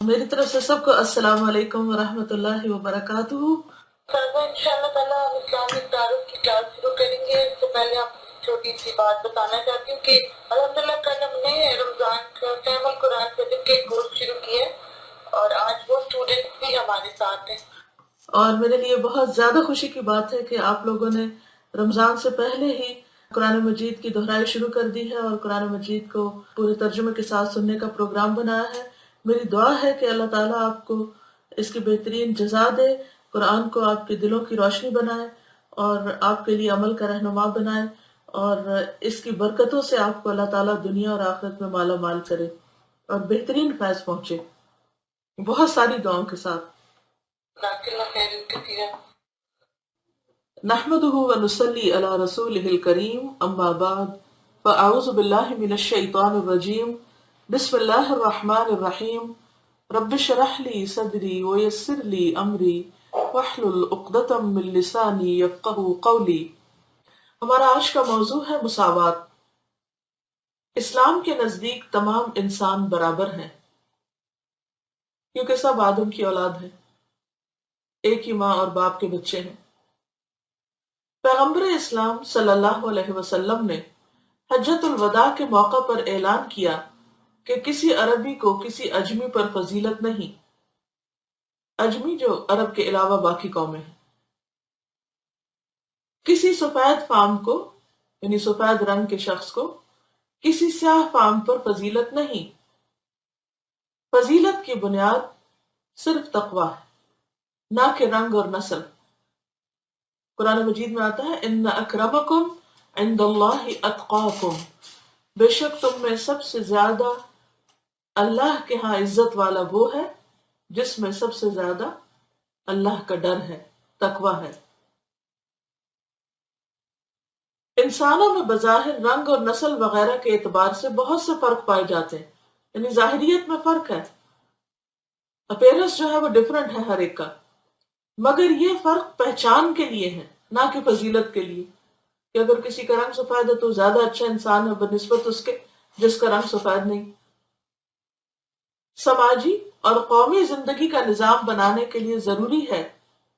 میری طرف سے سب کو السلام علیکم ورحمۃ اللہ وبرکاتہ۔ طلبا انشاءاللہ تعالیٰ ہم اسلامک تعارف کی کلاس شروع کریں گے۔ اس سے پہلے آپ چھوٹی سی بات بتانا چاہتی ہوں کہ الحمدللہ کل ہم نے رمضان کا فہم القرآن پروجیکٹ کے کورس شروع کیا ہے اور آج وہ اسٹوڈنٹس بھی ہمارے ساتھ ہیں۔ اور میرے لیے بہت زیادہ خوشی کی بات ہے کہ آپ لوگوں نے رمضان سے پہلے ہی قرآن مجید کی دہرائی شروع کر دی ہے اور قرآن مجید کو پورے ترجمے کے ساتھ سننے کا پروگرام بنایا ہے۔ میری دعا ہے کہ اللہ تعالیٰ آپ کو اس کی بہترین جزا دے، قرآن کو آپ کے دلوں کی روشنی بنائے اور آپ کے لیے عمل کا رہنما بنائے، اور اس کی برکتوں سے آپ کو اللہ تعالیٰ دنیا اور آخرت میں مالا مال کرے اور بہترین فیض پہنچے، بہت ساری دعاؤں کے ساتھ۔ جزاک اللہ خیر کثیرا۔ نحمده ونصلي على رسوله الكريم اما بعد فاعوذ بالله من الشيطان الرجيم بسم الله الرحمن الرحيم رب اشرح لي صدري ويسر لي امري واحلل عقدة من لساني يفقهوا قولي۔ ہمارا آج کا موضوع ہے مساوات۔ اسلام کے نزدیک تمام انسان برابر ہیں کیونکہ سب آدم کی اولاد ہیں، ایک ہی ماں اور باپ کے بچے ہیں۔ پیغمبر اسلام صلی اللہ علیہ وسلم نے حجۃ الوداع کے موقع پر اعلان کیا کہ کسی عربی کو کسی اجمی پر فضیلت نہیں، اجمی جو عرب کے علاوہ باقی قومیں ہیں، کسی سفید فام کو یعنی سفید رنگ کے شخص کو کسی سیاہ فام پر فضیلت نہیں۔ فضیلت کی بنیاد صرف تقوی ہے، نہ کہ رنگ اور نسل۔ قرآن مجید میں آتا ہے ان اکرمکم عند اللہ اتقاکم، بے شک تم میں سب سے زیادہ اللہ کے ہاں عزت والا وہ ہے جس میں سب سے زیادہ اللہ کا ڈر ہے، تقوی ہے۔ انسانوں میں بظاہر رنگ اور نسل وغیرہ کے اعتبار سے بہت سے فرق پائے جاتے ہیں، یعنی ظاہریت میں فرق ہے، اپیرنس جو ہے وہ ڈیفرنٹ ہے ہر ایک کا، مگر یہ فرق پہچان کے لیے ہے نہ کہ فضیلت کے لیے، کہ اگر کسی کا رنگ سفید ہے تو زیادہ اچھا انسان ہے بنسبت اس کے جس کا رنگ سفید نہیں۔ سماجی اور قومی زندگی کا نظام بنانے کے لیے ضروری ہے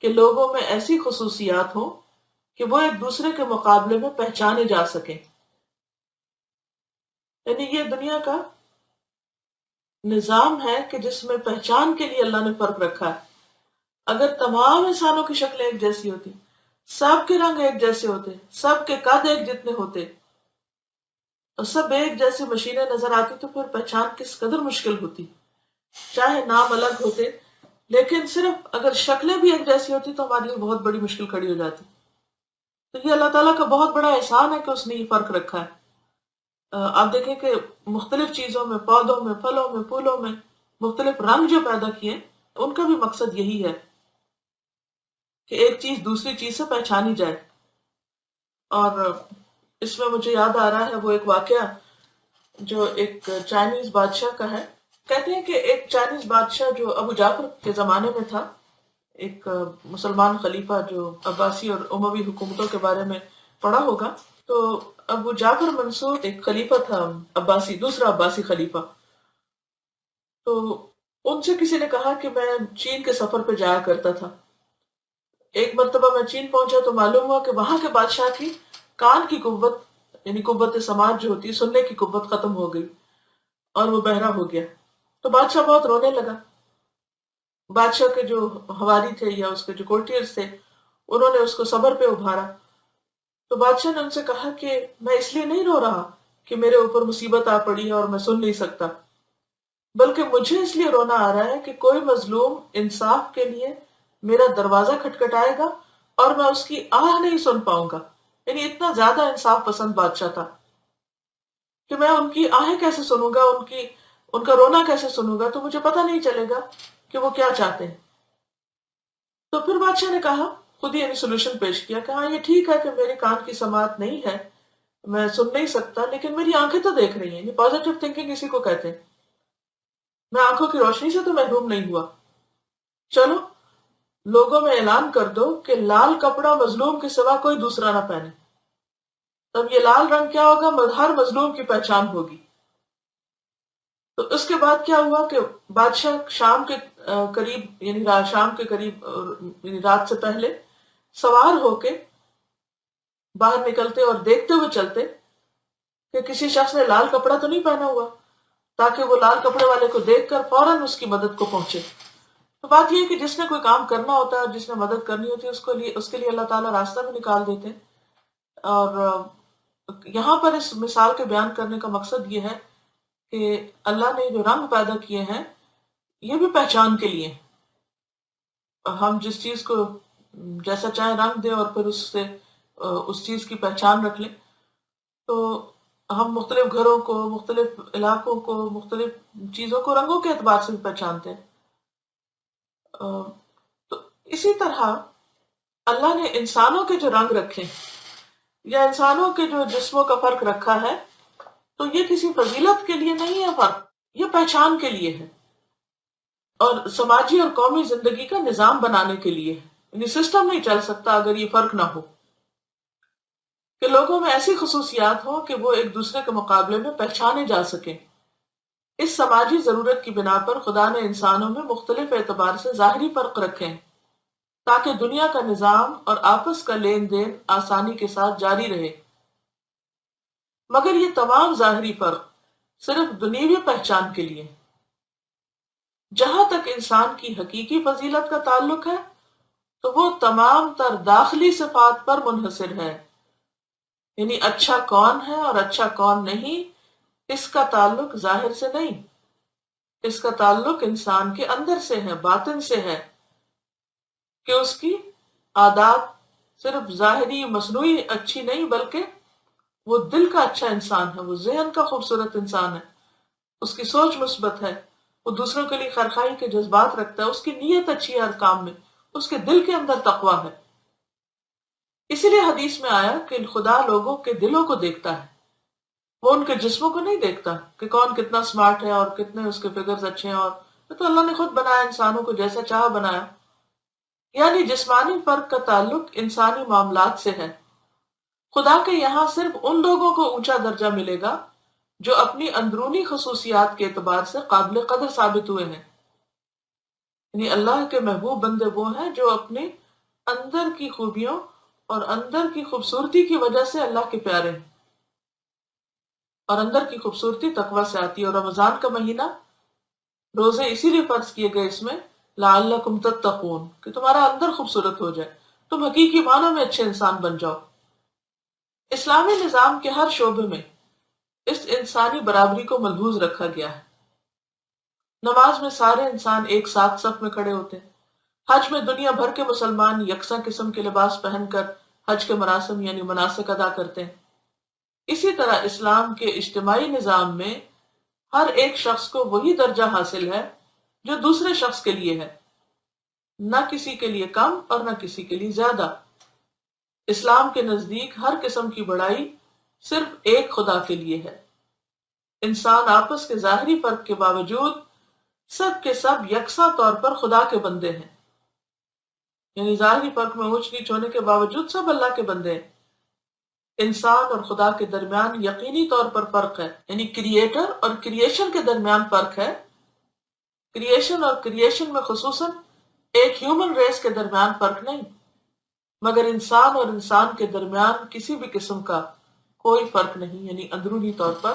کہ لوگوں میں ایسی خصوصیات ہوں کہ وہ ایک دوسرے کے مقابلے میں پہچانے جا سکیں۔ یعنی یہ دنیا کا نظام ہے کہ جس میں پہچان کے لیے اللہ نے فرق رکھا ہے۔ اگر تمام انسانوں کی شکلیں ایک جیسی ہوتی، سب کے رنگ ایک جیسے ہوتے، سب کے قد ایک جتنے ہوتے اور سب ایک جیسی مشینیں نظر آتی تو پھر پہچان کس قدر مشکل ہوتی، چاہے نام الگ ہوتے، لیکن صرف اگر شکلیں بھی ایک جیسی ہوتی تو ہمارے لیے بہت بڑی مشکل کھڑی ہو جاتی۔ تو یہ اللہ تعالیٰ کا بہت بڑا احسان ہے کہ اس نے یہ فرق رکھا ہے۔ آپ دیکھیں کہ مختلف چیزوں میں، پودوں میں، پھلوں میں، پھولوں میں مختلف رنگ جو پیدا کیے ان کا بھی مقصد یہی ہے کہ ایک چیز دوسری چیز سے پہچانی جائے۔ اور اس میں مجھے یاد آ رہا ہے وہ ایک واقعہ جو ایک چائنیز بادشاہ کا ہے۔ کہتے ہیں کہ ایک چائنیز بادشاہ جو ابو جعفر کے زمانے میں تھا، ایک مسلمان خلیفہ جو عباسی اور اموی حکومتوں کے بارے میں پڑھا ہوگا، تو ابو جعفر منصور ایک خلیفہ تھا عباسی، دوسرا عباسی خلیفہ۔ تو ان سے کسی نے کہا کہ میں چین کے سفر پہ جایا کرتا تھا، ایک مرتبہ میں چین پہنچا تو معلوم ہوا کہ وہاں کے بادشاہ کی کان کی قوت یعنی قوت سماعت جو ہوتی ہے، سننے کی قوت ختم ہو گئی اور وہ بہرا ہو گیا۔ تو بادشاہ بہت رونے لگا۔ بادشاہ کے جو حواری تھے یا اس کے جو کورٹیئرز تھے انہوں نے اس کو صبر پہ ابھارا۔ تو بادشاہ نے ان سے کہا کہ میں اس لیے نہیں رو رہا کہ میرے اوپر مصیبت آ پڑی ہے اور میں سن نہیں سکتا، بلکہ مجھے اس لیے رونا آ رہا ہے کہ کوئی مظلوم انصاف کے لیے میرا دروازہ کھٹکھٹائے گا اور میں اس کی آہ نہیں سن پاؤں گا۔ یعنی اتنا زیادہ انصاف پسند بادشاہ تھا کہ میں ان کی آہیں کیسے سنوں گا، ان کا رونا کیسے سنوں گا، تو مجھے پتہ نہیں چلے گا کہ وہ کیا چاہتے ہیں۔ تو پھر بادشاہ نے کہا، خود ہی یعنی سولوشن پیش کیا کہ ہاں یہ ٹھیک ہے کہ میرے کان کی سماعت نہیں ہے، میں سن نہیں سکتا، لیکن میری آنکھیں تو دیکھ رہی ہیں۔ یہ پازیٹیو تھنکنگ اسی کو کہتے ہیں۔ میں آنکھوں کی روشنی سے تو محروم نہیں ہوا۔ چلو لوگوں میں اعلان کر دو کہ لال کپڑا مظلوم کے سوا کوئی دوسرا نہ پہنے، تب یہ لال رنگ کیا ہوگا، ہر مظلوم کی پہچان ہوگی۔ تو اس کے بعد کیا ہوا کہ بادشاہ شام کے قریب یعنی شام کے قریب یعنی رات سے پہلے سوار ہو کے باہر نکلتے اور دیکھتے ہوئے چلتے کہ کسی شخص نے لال کپڑا تو نہیں پہنا ہوا، تاکہ وہ لال کپڑے والے کو دیکھ کر فوراً اس کی مدد کو پہنچے۔ تو بات یہ ہے کہ جس نے کوئی کام کرنا ہوتا ہے اور جس نے مدد کرنی ہوتی ہے اس کے لیے اللہ تعالیٰ راستہ بھی نکال دیتے ہیں۔ اور یہاں پر اس مثال کے بیان کرنے کا مقصد یہ ہے کہ اللہ نے جو رنگ پیدا کیے ہیں یہ بھی پہچان کے لیے ہیں۔ ہم جس چیز کو جیسا چاہے رنگ دیں اور پھر اس سے اس چیز کی پہچان رکھ لیں، تو ہم مختلف گھروں کو، مختلف علاقوں کو، مختلف چیزوں کو رنگوں کے اعتبار سے بھی پہچانتے ہیں۔ تو اسی طرح اللہ نے انسانوں کے جو رنگ رکھے یا انسانوں کے جو جسموں کا فرق رکھا ہے، تو یہ کسی فضیلت کے لیے نہیں ہے فرق، یہ پہچان کے لیے ہے اور سماجی اور قومی زندگی کا نظام بنانے کے لیے ہے۔ یعنی سسٹم نہیں چل سکتا اگر یہ فرق نہ ہو، کہ لوگوں میں ایسی خصوصیات ہوں کہ وہ ایک دوسرے کے مقابلے میں پہچانے جا سکیں۔ اس سماجی ضرورت کی بنا پر خدا نے انسانوں میں مختلف اعتبار سے ظاہری فرق رکھے ہیں تاکہ دنیا کا نظام اور آپس کا لین دین آسانی کے ساتھ جاری رہے، مگر یہ تمام ظاہری فرق صرف دنیوی پہچان کے لیے۔ جہاں تک انسان کی حقیقی فضیلت کا تعلق ہے تو وہ تمام تر داخلی صفات پر منحصر ہے، یعنی اچھا کون ہے اور اچھا کون نہیں، اس کا تعلق ظاہر سے نہیں، اس کا تعلق انسان کے اندر سے ہے، باطن سے ہے، کہ اس کی عادات صرف ظاہری مصنوعی اچھی نہیں بلکہ وہ دل کا اچھا انسان ہے، وہ ذہن کا خوبصورت انسان ہے، اس کی سوچ مثبت ہے، وہ دوسروں کے لیے خیرخواہی کے جذبات رکھتا ہے، اس کی نیت اچھی ہے ہر کام میں، اس کے دل کے اندر تقویٰ ہے۔ اسی لیے حدیث میں آیا کہ خدا لوگوں کے دلوں کو دیکھتا ہے، وہ ان کے جسموں کو نہیں دیکھتا کہ کون کتنا سمارٹ ہے اور کتنے اس کے فگرز اچھے ہیں، اور تو اللہ نے خود بنایا انسانوں کو جیسا چاہا بنایا۔ یعنی جسمانی فرق کا تعلق انسانی معاملات سے ہے۔ خدا کے یہاں صرف ان لوگوں کو اونچا درجہ ملے گا جو اپنی اندرونی خصوصیات کے اعتبار سے قابل قدر ثابت ہوئے ہیں۔ یعنی اللہ کے محبوب بندے وہ ہیں جو اپنے اندر کی خوبیوں اور اندر کی خوبصورتی کی وجہ سے اللہ کے پیارے ہیں، اور اندر کی خوبصورتی تقویٰ سے آتی ہے۔ اور رمضان کا مہینہ روزے اسی لیے فرض کیے گئے اس میں لعلکم تتقون، کہ تمہارا اندر خوبصورت ہو جائے، تم حقیقی معنوں میں اچھے انسان بن جاؤ۔ اسلامی نظام کے ہر شعبے میں اس انسانی برابری کو ملحوظ رکھا گیا ہے۔ نماز میں سارے انسان ایک ساتھ صف میں کھڑے ہوتے ہیں۔ حج میں دنیا بھر کے مسلمان یکساں قسم کے لباس پہن کر حج کے مراسم یعنی مناسک ادا کرتے ہیں۔ اسی طرح اسلام کے اجتماعی نظام میں ہر ایک شخص کو وہی درجہ حاصل ہے جو دوسرے شخص کے لیے ہے، نہ کسی کے لیے کم اور نہ کسی کے لیے زیادہ۔ اسلام کے نزدیک ہر قسم کی بڑائی صرف ایک خدا کے لیے ہے۔ انسان آپس کے ظاہری فرق کے باوجود سب کے سب یکساں طور پر خدا کے بندے ہیں، یعنی ظاہری فرق میں اونچ نیچ ہونے کے باوجود سب اللہ کے بندے ہیں۔ انسان اور خدا کے درمیان یقینی طور پر فرق ہے، یعنی کریٹر اور کریشن کے درمیان فرق ہے۔ کریشن اور کریشن میں خصوصاً ایک ہیومن ریس کے درمیان فرق نہیں، مگر انسان اور انسان کے درمیان کسی بھی قسم کا کوئی فرق نہیں، یعنی اندرونی طور پر۔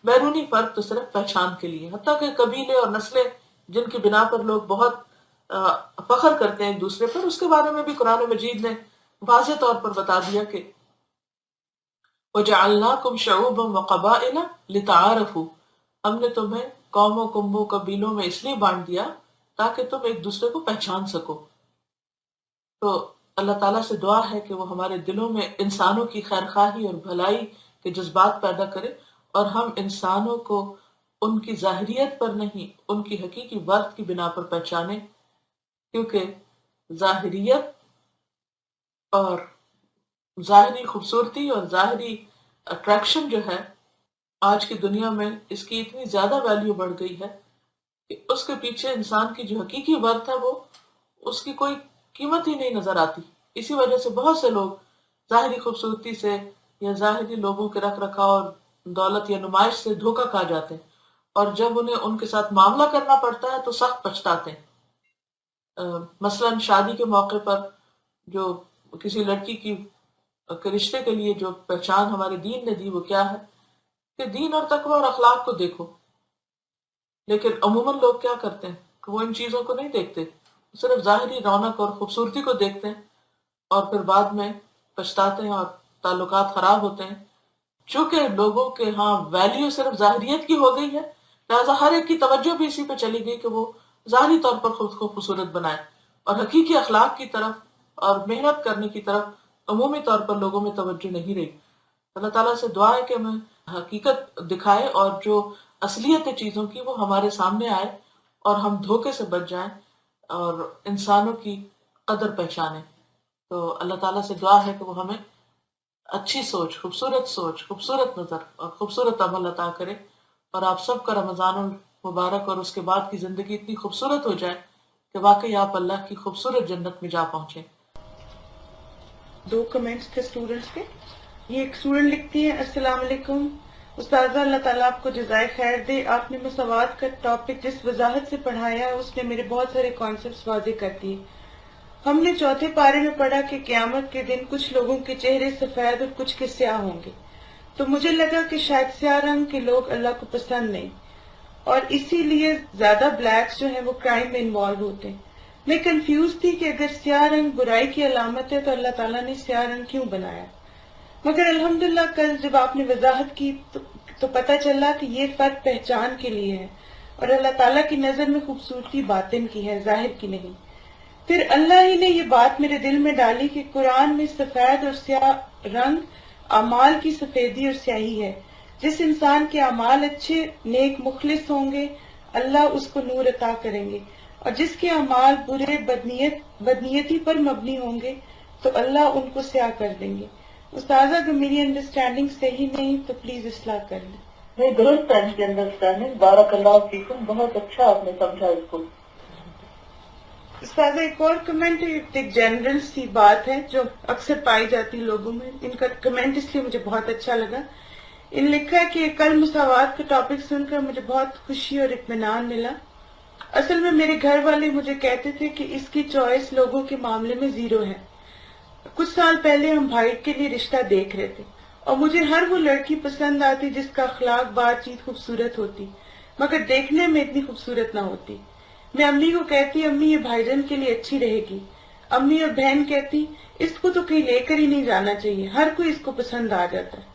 بیرونی فرق تو صرف پہچان کے لیے، حتیٰ کہ قبیلے اور نسلیں جن کی بنا پر لوگ بہت فخر کرتے ہیں ایک دوسرے پر، اس کے بارے میں بھی قرآن مجید نے واضح طور پر بتا دیا کہ وَجَعَلْنَاكُمْ شَعُوبًا وَقَبَائِلَ لِتَعَارَفُوا، ہم نے تمہیں قوموں، قبیلوں، قبیلوں میں اس لیے بانٹ دیا تاکہ تم ایک دوسرے کو پہچان سکو۔ تو اللہ تعالیٰ سے دعا ہے کہ وہ ہمارے دلوں میں انسانوں کی خیرخواہی اور بھلائی کے جذبات پیدا کرے، اور ہم انسانوں کو ان کی ظاہریت پر نہیں، ان کی حقیقی ورث کی بنا پر پہچانے، کیونکہ ظاہریت اور ظاہری خوبصورتی اور ظاہری اٹریکشن جو ہے آج کی دنیا میں اس کی اتنی زیادہ ویلیو بڑھ گئی ہے کہ اس کے پیچھے انسان کی جو حقیقی ورث ہے وہ اس کی کوئی قیمت ہی نہیں نظر آتی۔ اسی وجہ سے بہت سے لوگ ظاہری خوبصورتی سے یا ظاہری لوگوں کے رکھ رکھاؤ اور دولت یا نمائش سے دھوکہ کھا جاتے ہیں، اور جب انہیں ان کے ساتھ معاملہ کرنا پڑتا ہے تو سخت پچھتاتے ہیں. مثلاً شادی کے موقع پر جو کسی لڑکی کی کے رشتے کے لیے جو پہچان ہمارے دین نے دی وہ کیا ہے کہ دین اور تقوی اور اخلاق کو دیکھو. لیکن عموماً لوگ کیا کرتے ہیں کہ وہ ان چیزوں کو نہیں دیکھتے، صرف ظاہری رونق اور خوبصورتی کو دیکھتے ہیں اور پھر بعد میں پچھتاتے ہیں اور تعلقات خراب ہوتے ہیں. چونکہ لوگوں کے ہاں ویلیو صرف ظاہریت کی ہو گئی ہے، لہٰذا ہر ایک کی توجہ بھی اسی پہ چلی گئی کہ وہ ظاہری طور پر خود کو خوبصورت بنائے، اور حقیقی اخلاق کی طرف اور محنت کرنے کی طرف عمومی طور پر لوگوں میں توجہ نہیں رہی. اللہ تعالیٰ سے دعا ہے کہ ہمیں حقیقت دکھائے اور جو اصلیت چیزوں کی وہ ہمارے سامنے آئے اور ہم دھوکے سے بچ جائیں اور انسانوں کی قدر پہچانیں. تو اللہ تعالیٰ سے دعا ہے کہ وہ ہمیں اچھی سوچ، خوبصورت نظر اور خوبصورت عمل عطا کرے، اور آپ سب کا رمضان المبارک اور اس کے بعد کی زندگی اتنی خوبصورت ہو جائے کہ واقعی آپ اللہ کی خوبصورت جنت میں جا پہنچیں. 2 کمنٹس تھے اسٹوڈنٹس کے. یہ ایک اسٹوڈنٹ لکھتی ہے، السلام علیکم استاذہ، اللہ تعالیٰ آپ کو جزائے خیر دے. آپ نے مساوات کا ٹاپک جس وضاحت سے پڑھایا ہے اس نے میرے بہت سارے کانسیپٹس واضح کر دیے. ہم نے 4تھے پارے میں پڑھا کہ قیامت کے دن کچھ لوگوں کے چہرے سفید اور کچھ کے سیاہ ہوں گے، تو مجھے لگا کہ شاید سیاہ رنگ کے لوگ اللہ کو پسند نہیں، اور اسی لیے زیادہ بلیکس جو ہیں وہ کرائم میں انوالو ہوتے ہیں. میں کنفیوز تھی کہ اگر سیاہ رنگ برائی کی علامت ہے تو اللہ تعالیٰ نے سیاہ رنگ کیوں بنایا، مگر الحمدللہ کل جب آپ نے وضاحت کی تو پتہ چلا کہ یہ فرق پہچان کے لیے ہے، اور اللہ تعالیٰ کی نظر میں خوبصورتی باطن کی ہے، ظاہر کی نہیں. پھر اللہ ہی نے یہ بات میرے دل میں ڈالی کہ قرآن میں سفید اور سیاہ رنگ اعمال کی سفیدی اور سیاہی ہے. جس انسان کے اعمال اچھے، نیک، مخلص ہوں گے اللہ اس کو نور عطا کریں گے، اور جس کے اعمال برے، بدنیتی پر مبنی ہوں گے تو اللہ ان کو سیاہ کر دیں گے. استاذہ اگر میری انڈرسٹینڈنگ صحیح نہیں تو پلیز اصلاح کر لیں. نہیں، درست ہے ان کی انڈرسٹینڈنگ. بارک اللہ فیکم، بہت اچھا آپ نے سمجھا اس کو. استاذہ ایک اور کمنٹ، ایک جنرل سی بات ہے جو اکثر پائی جاتی لوگوں میں. ان کا کمنٹ اس لیے مجھے بہت اچھا لگا. ان لکھا ہے کہ کل مساوات کا ٹاپک سن کر مجھے بہت خوشی اور اطمینان ملا. اصل میں میرے گھر والے مجھے کہتے تھے کہ اس کی چوائس لوگوں کے معاملے میں 0 ہے. کچھ سال پہلے ہم بھائی کے لیے رشتہ دیکھ رہے تھے اور مجھے ہر وہ لڑکی پسند آتی جس کا اخلاق، بات چیت خوبصورت ہوتی مگر دیکھنے میں اتنی خوبصورت نہ ہوتی. میں امی کو کہتی امی یہ بھائی جان کے لیے اچھی رہے گی. امی اور بہن کہتی اس کو تو کہیں لے کر ہی نہیں جانا چاہیے، ہر کوئی اس کو پسند آ جاتا ہے.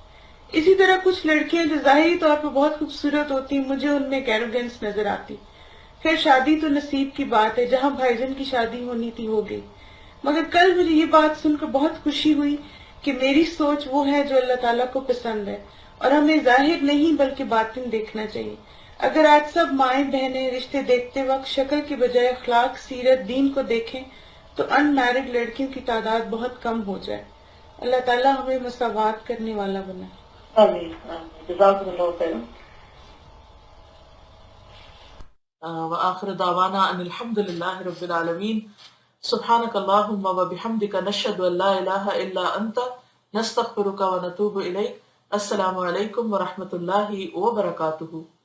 اسی طرح کچھ لڑکیاں جو ظاہری طور پر بہت خوبصورت ہوتی مجھے ان میں ایروگنس نظر آتی. خیر شادی تو نصیب کی بات ہے، جہاں بھائی جان کی شادی ہونی تھی ہو گئی. مگر کل مجھے یہ بات سن کر بہت خوشی ہوئی کہ میری سوچ وہ ہے جو اللہ تعالیٰ کو پسند ہے، اور ہمیں ظاہر نہیں بلکہ باطن دیکھنا چاہیے. اگر آج سب مائیں بہنیں رشتے دیکھتے وقت شکل کی بجائے اخلاق، سیرت، دین کو دیکھیں تو ان میرڈ لڑکیوں کی تعداد بہت کم ہو جائے. اللہ تعالیٰ ہمیں مساوات کرنے والا بنائے. آمین آمین. جزاکم اللہ خیر. وآخر دعوانا ان الحمد للہ رب العالمین. سبحانک اللہم وبحمدک نشہد ان لا الہ الا انت نستغفرک ونتوب الیک. السلام علیکم ورحمۃ اللہ وبرکاتہ.